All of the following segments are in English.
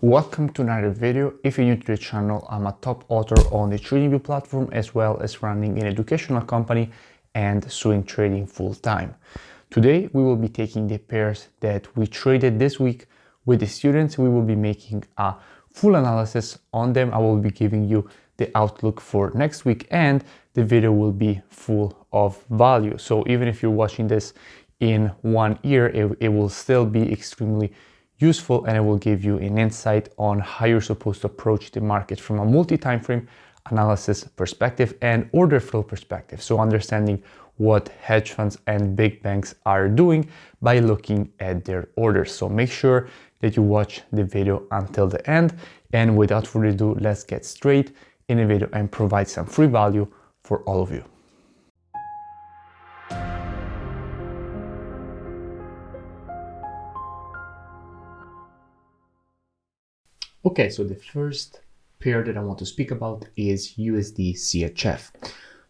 Welcome to another video. If you're new to the channel, I'm a top author on the TradingView platform as well as running an educational company and swing trading full-time. Today we will be taking the pairs that we traded this week with the students. We will be making a full analysis on them. I will be giving you the outlook for next week, and the video will be full of value. So even if you're watching this in 1 year, it will still be extremely useful, and it will give you an insight on how you're supposed to approach the market from a multi-time frame analysis perspective and order flow perspective. So understanding what hedge funds and big banks are doing by looking at their orders. So make sure that you watch the video until the end. And without further ado, let's get straight in the video and provide some free value for all of you. Okay, so the first pair that I want to speak about is USDCHF.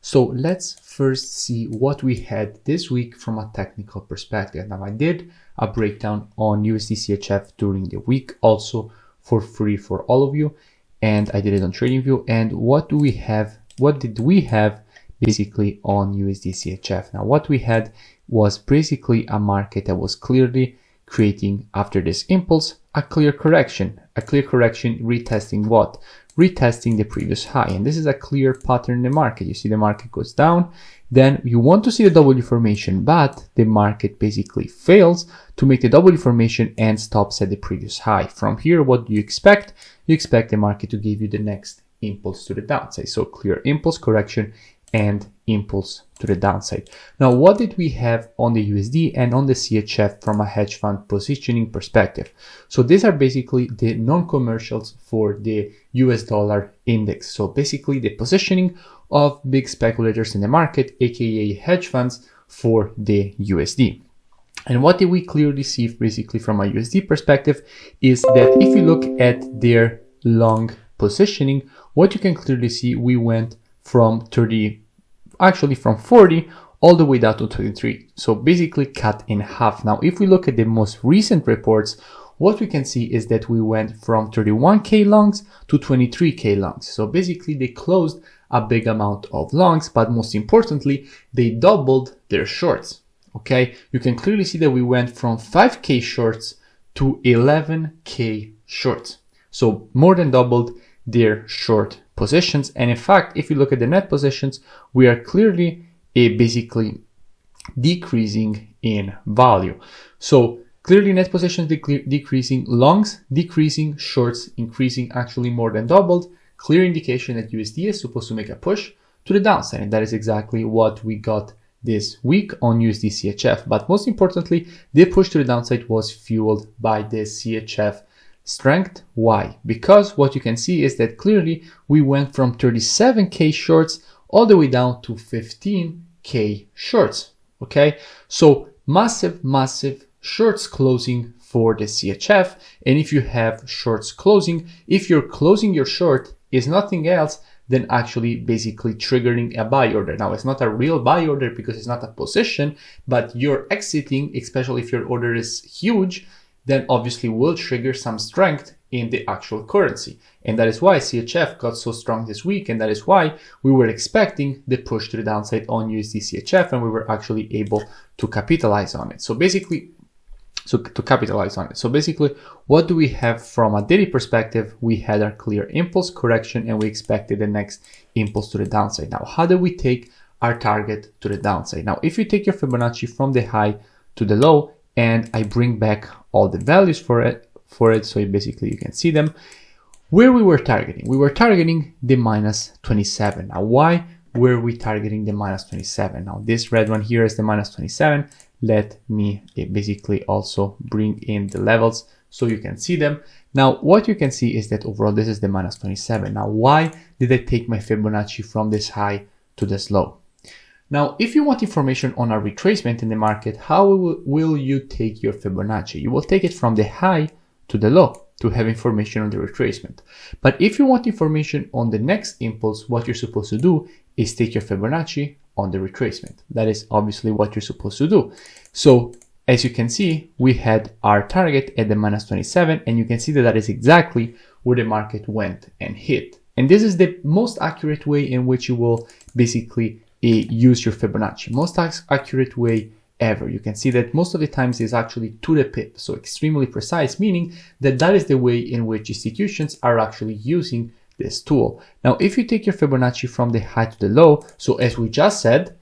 So let's first see what we had this week from a technical perspective. Now I did a breakdown on USDCHF during the week, also for free for all of you, and I did it on TradingView. And what did we have basically on USDCHF? Now what we had was basically a market that was clearly creating, after this impulse, a clear correction retesting what? Retesting the previous high. And this is a clear pattern in the market. You see the market goes down, then you want to see the W formation, but the market basically fails to make the W formation and stops at the previous high. From here, what do you expect? You expect the market to give you the next impulse to the downside. So clear impulse, correction, and impulse to the downside. Now, what did we have on the USD and on the CHF from a hedge fund positioning perspective? So these are basically the non-commercials for the US dollar index. So basically the positioning of big speculators in the market, aka hedge funds, for the USD. And what did we clearly see basically from a USD perspective is that if you look at their long positioning, what you can clearly see, we went from 40 all the way down to 33. So basically cut in half. Now, if we look at the most recent reports, what we can see is that we went from 31K longs to 23K longs. So basically they closed a big amount of longs, but most importantly, they doubled their shorts. Okay, you can clearly see that we went from 5K shorts to 11K shorts. So more than doubled their short positions. And in fact, if you look at the net positions, we are clearly basically decreasing in value. So clearly net positions decreasing, longs decreasing, shorts increasing, actually more than doubled. Clear indication that USD is supposed to make a push to the downside, and that is exactly what we got this week on USDCHF. But most importantly, the push to the downside was fueled by the CHF strength. Why? Because what you can see is that clearly we went from 37K shorts all the way down to 15K shorts. Okay, so massive shorts closing for the CHF. And if you have shorts closing, if you're closing your short, is nothing else than actually basically triggering a buy order. Now, it's not a real buy order because it's not a position, but you're exiting, especially if your order is huge, then obviously will trigger some strength in the actual currency. And that is why CHF got so strong this week, and that is why we were expecting the push to the downside on USDCHF, and we were actually able to capitalize on it. So basically, what do we have from a daily perspective? We had our clear impulse correction, and we expected the next impulse to the downside. Now, how do we take our target to the downside? Now, if you take your Fibonacci from the high to the low, and I bring back all the values for it, so basically you can see them, where we were targeting. We were targeting the -27. Now, why were we targeting the -27? Now, this red one here is the -27. Let me basically also bring in the levels so you can see them. Now, what you can see is that overall this is the -27. Now, why did I take my Fibonacci from this high to this low? Now, if you want information on a retracement in the market, how will you take your Fibonacci? You will take it from the high to the low to have information on the retracement. But if you want information on the next impulse, what you're supposed to do is take your Fibonacci on the retracement. That is obviously what you're supposed to do. So as you can see, we had our target at the -27, and you can see that that is exactly where the market went and hit. And this is the most accurate way in which you will basically use your Fibonacci, most accurate way ever. You can see that most of the times is actually to the pip, so extremely precise, meaning that that is the way in which institutions are actually using this tool. Now, if you take your Fibonacci from the high to the low, so as we just said,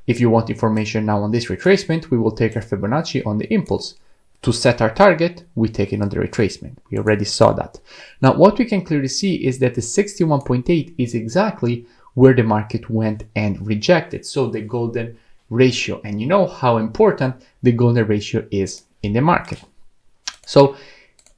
if you want information now on this retracement, we will take our Fibonacci on the impulse. To set our target, we take it on the retracement. We already saw that. Now, what we can clearly see is that the 61.8 is exactly where the market went and rejected. So the golden ratio, and you know how important the golden ratio is in the market. So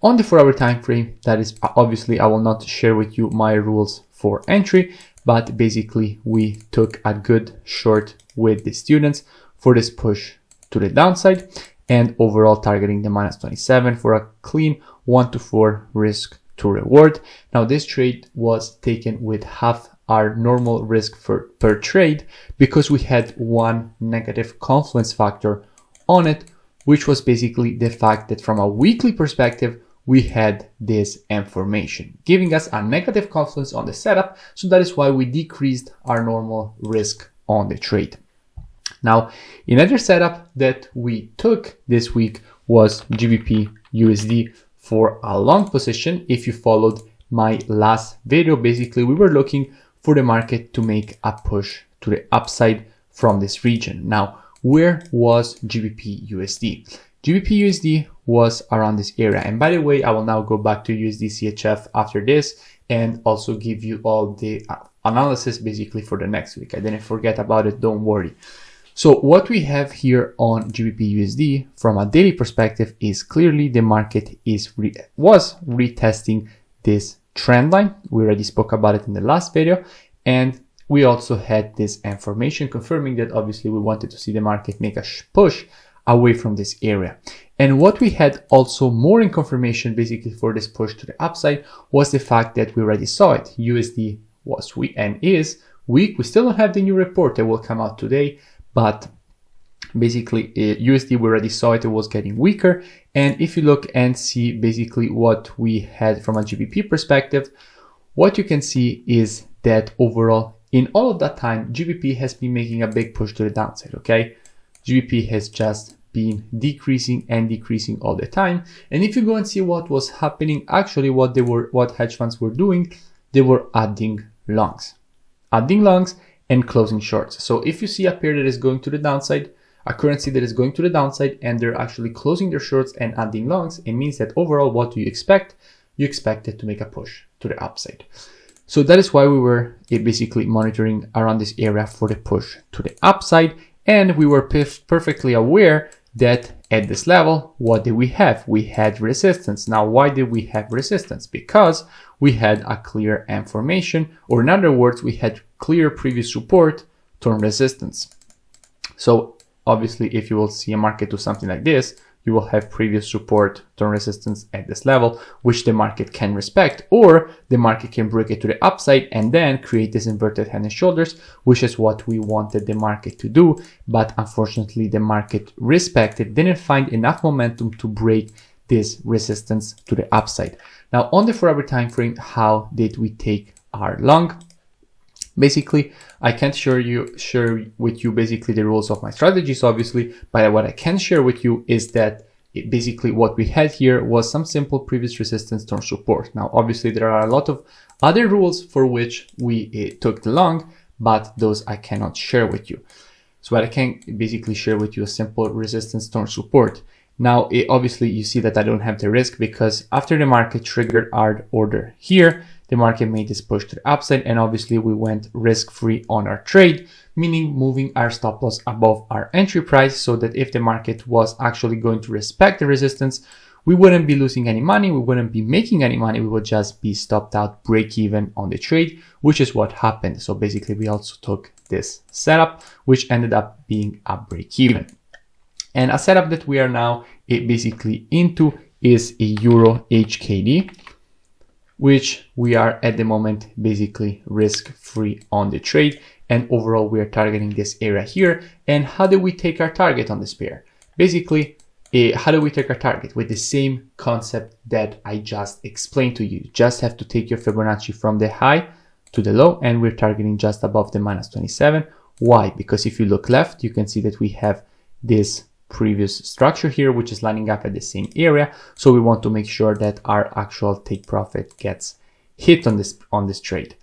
on the 4-hour time frame, that is obviously, I will not share with you my rules for entry, but basically we took a good short with the students for this push to the downside, and overall targeting the -27 for a clean 1 to 4 risk to reward. Now this trade was taken with half our normal risk per trade because we had one negative confluence factor on it, which was basically the fact that from a weekly perspective, we had this information giving us a negative confluence on the setup. So that is why we decreased our normal risk on the trade. Now, another setup that we took this week was GBPUSD for a long position. If you followed my last video, basically we were looking for the market to make a push to the upside from this region. Now, where was GBPUSD? GBPUSD was around this area. And by the way, I will now go back to USDCHF after this and also give you all the analysis basically for the next week. I didn't forget about it, don't worry. So what we have here on GBPUSD from a daily perspective is clearly the market was retesting this trend line. We already spoke about it in the last video. And we also had this information confirming that obviously we wanted to see the market make a push away from this area. And what we had also more in confirmation basically for this push to the upside was the fact that we already saw it. USD was weak and is weak. We still don't have the new report that will come out today, but basically USD, we already saw it was getting weaker. And if you look and see basically what we had from a GBP perspective, what you can see is that overall in all of that time, GBP has been making a big push to the downside, okay? GBP has just been decreasing and decreasing all the time. And if you go and see what was happening, actually what hedge funds were doing, they were adding longs and closing shorts. So if you see a pair that is going to the downside, a currency that is going to the downside, and they're actually closing their shorts and adding longs, it means that overall, what do you expect? You expect it to make a push to the upside. So that is why we were basically monitoring around this area for the push to the upside. And we were perfectly aware that at this level, what did we have? We had resistance. Now, why did we have resistance? Because we had a clear information, or in other words, we had clear previous support, turn resistance. So obviously, if you will see a market do something like this, you will have previous support, turn resistance at this level, which the market can respect, or the market can break it to the upside and then create this inverted head and shoulders, which is what we wanted the market to do. But unfortunately, the market didn't find enough momentum to break this resistance to the upside. Now, on the 4-hour time frame, how did we take our long? Basically, I can't share with you basically the rules of my strategies, obviously, but what I can share with you is that basically what we had here was some simple previous resistance turn support. Now, obviously, there are a lot of other rules for which we took the long, but those I cannot share with you. So what I can basically share with you a simple resistance turn support. Now, obviously, you see that I don't have the risk because after the market triggered our order here, the market made this push to the upside, and obviously we went risk-free on our trade, meaning moving our stop loss above our entry price so that if the market was actually going to respect the resistance, we wouldn't be losing any money, we wouldn't be making any money, we would just be stopped out, break even on the trade, which is what happened. So basically we also took this setup, which ended up being a break even. And a setup that we are now basically into is a Euro HKD, which we are at the moment basically risk-free on the trade. And overall, we are targeting this area here. And how do we take our target on this pair? basically, how do we take our target? With the same concept that I just explained to you. You just have to take your Fibonacci from the high to the low, and we're targeting just above the -27. Why? Because if you look left, you can see that we have this previous structure here, which is lining up at the same area. So we want to make sure that our actual take profit gets hit on this trade.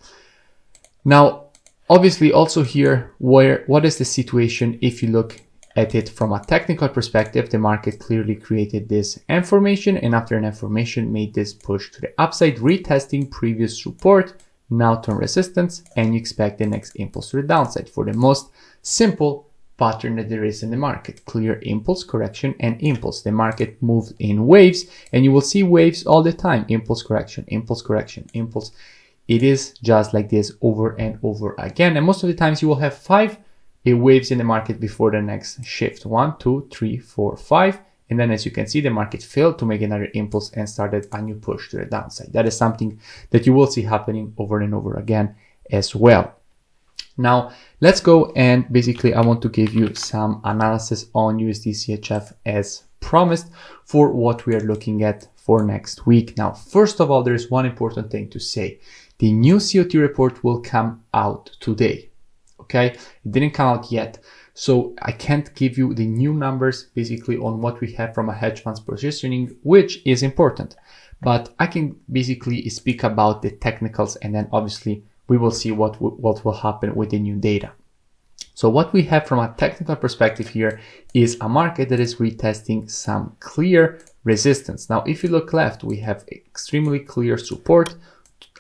Now, obviously also here, what is the situation if you look at it from a technical perspective? The market clearly created this M formation, and after an M formation made this push to the upside, retesting previous support, now turn resistance, and you expect the next impulse to the downside for the most simple pattern that there is in the market. Clear impulse, correction, and impulse. The market moves in waves, and you will see waves all the time. Impulse, correction, impulse, correction, impulse. It is just like this over and over again. And most of the times you will have 5 waves in the market before the next shift. 1, 2, 3, 4, 5. And then as you can see, the market failed to make another impulse and started a new push to the downside. That is something that you will see happening over and over again as well. Now, let's go, and basically I want to give you some analysis on USDCHF as promised for what we are looking at for next week. Now, first of all, there is one important thing to say. The new COT report will come out today, okay? It didn't come out yet, so I can't give you the new numbers basically on what we have from a hedge fund's positioning, which is important. But I can basically speak about the technicals, and then obviously we will see what will happen with the new data. So what we have from a technical perspective here is a market that is retesting some clear resistance. Now, if you look left, we have extremely clear support.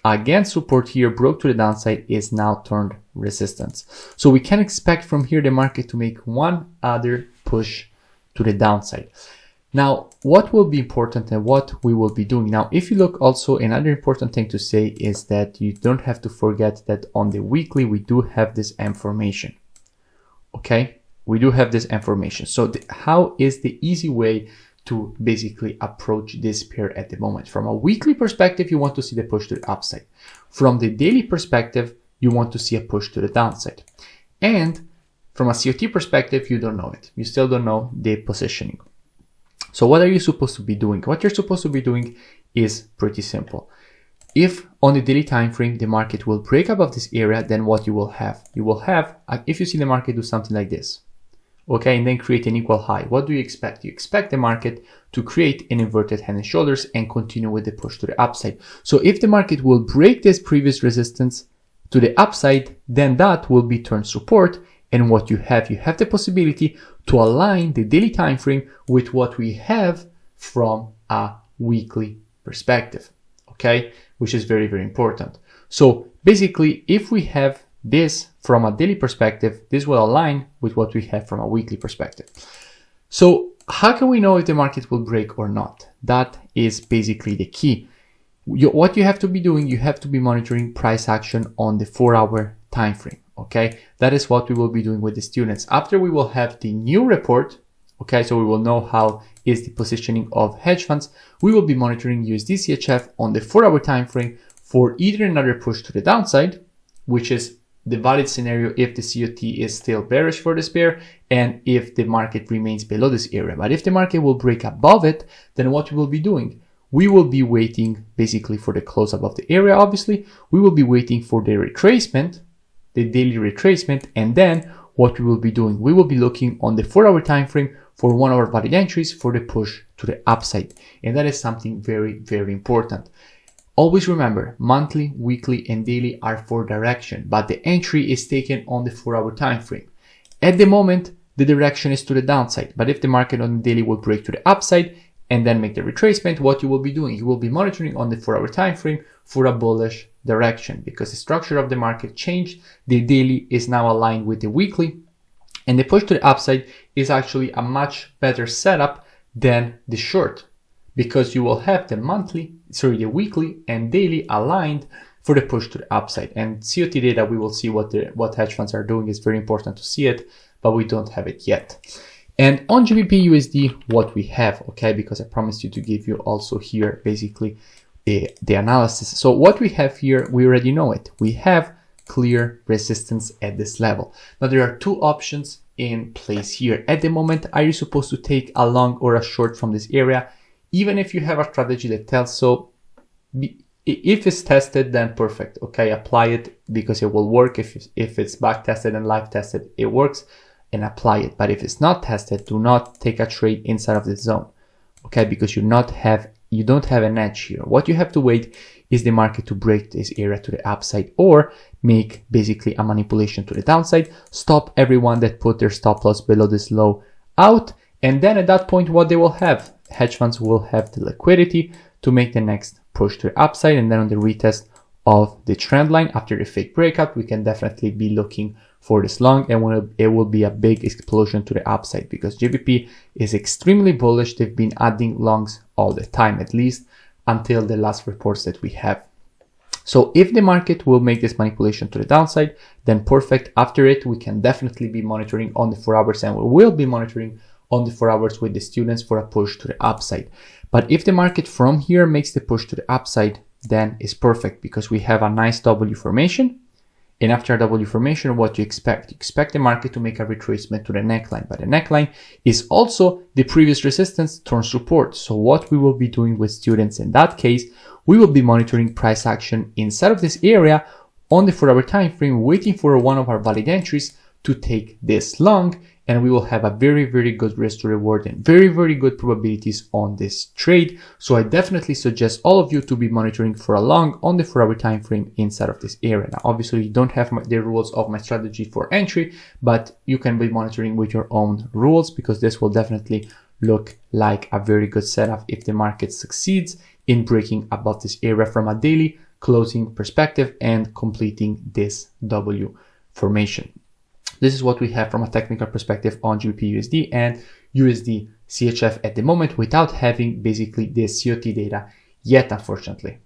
Again, support here broke to the downside, is now turned resistance. So we can expect from here the market to make one other push to the downside. Now, what will be important and what we will be doing. Now, if you look also, another important thing to say is that you don't have to forget that on the weekly, we do have this M formation. Okay, we do have this M formation. So how is the easy way to basically approach this pair at the moment? From a weekly perspective, you want to see the push to the upside. From the daily perspective, you want to see a push to the downside. And from a COT perspective, you don't know it. You still don't know the positioning. So what are you supposed to be doing? What you're supposed to be doing is pretty simple. If on the daily time frame, the market will break above this area, then what you will have? You will have, if you see the market do something like this, okay, and then create an equal high, what do you expect? You expect the market to create an inverted head and shoulders and continue with the push to the upside. So if the market will break this previous resistance to the upside, then that will be turned support. And what you have the possibility to align the daily time frame with what we have from a weekly perspective, okay, which is very, very important. So basically, if we have this from a daily perspective, this will align with what we have from a weekly perspective. So how can we know if the market will break or not? That is basically the key. What you have to be doing, you have to be monitoring price action on the 4-hour time frame. Okay, that is what we will be doing with the students. After we will have the new report, okay, so we will know how is the positioning of hedge funds. We will be monitoring USDCHF on the 4-hour time frame for either another push to the downside, which is the valid scenario if the COT is still bearish for this pair and if the market remains below this area. But if the market will break above it, then what we will be doing? We will be waiting basically for the close above the area, obviously. We will be waiting for the retracement, the daily retracement, and then what we will be doing, we will be looking on the 4-hour time frame for 1-hour valid entries for the push to the upside. And that is something very, very important. Always remember, monthly, weekly, and daily are for direction, but the entry is taken on the 4-hour time frame. At the moment, the direction is to the downside, but if the market on the daily will break to the upside and then make the retracement, what you will be doing, you will be monitoring on the 4-hour time frame for a bullish direction, because the structure of the market changed. The daily is now aligned with the weekly, and the push to the upside is actually a much better setup than the short, because you will have the weekly and daily aligned for the push to the upside. And COT data, we will see what hedge funds are doing. Is very important to see it, but we don't have it yet. And on GBPUSD, what we have, okay, because I promised you to give you also here basically the analysis. So what we have here, we already know it. We have clear resistance at this level. Now there are two options in place here. At the moment, are you supposed to take a long or a short from this area? Even if you have a strategy that tells so, if it's tested, then perfect. Okay, apply it because it will work. If it's back tested and live tested, it works, and apply it. But if it's not tested, do not take a trade inside of this zone. Okay, because you don't have an edge here. What you have to wait is the market to break this area to the upside or make basically a manipulation to the downside. Stop everyone that put their stop loss below this low out, and then at that point, what they will have, hedge funds will have the liquidity to make the next push to the upside, and then on the retest of the trend line after the fake breakout, we can definitely be looking for this long, and it will be a big explosion to the upside because GBP is extremely bullish. They've been adding longs all the time, at least until the last reports that we have. So if the market will make this manipulation to the downside, then perfect. After it, we can definitely be monitoring on the 4 hours, and we will be monitoring on the 4 hours with the students for a push to the upside. But if the market from here makes the push to the upside, then it's perfect because we have a nice W formation. And after a W formation, what you expect? You expect the market to make a retracement to the neckline, but the neckline is also the previous resistance turns support. So what we will be doing with students in that case, we will be monitoring price action inside of this area on the 4 hour time frame, waiting for one of our valid entries to take this long, and we will have a very, very good risk to reward and very, very good probabilities on this trade. So I definitely suggest all of you to be monitoring for a long on the 4 hour time frame inside of this area. Now, obviously, you don't have the rules of my strategy for entry, but you can be monitoring with your own rules because this will definitely look like a very good setup if the market succeeds in breaking above this area from a daily closing perspective and completing this W formation. This is what we have from a technical perspective on GBPUSD and USDCHF at the moment without having basically the COT data yet, unfortunately.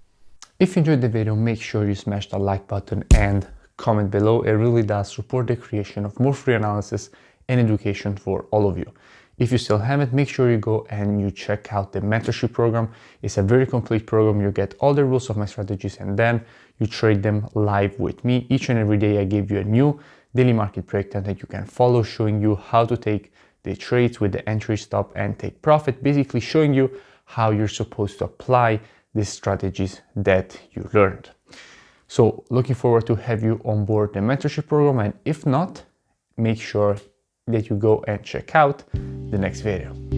If you enjoyed the video, make sure you smash the like button and comment below. It really does support the creation of more free analysis and education for all of you. If you still haven't, make sure you go and you check out the mentorship program. It's a very complete program. You get all the rules of my strategies and then you trade them live with me. Each and every day I give you a new daily market breakdown that you can follow, showing you how to take the trades with the entry, stop, and take profit, basically showing you how you're supposed to apply these strategies that you learned. So looking forward to have you on board the mentorship program, and if not, make sure that you go and check out the next video.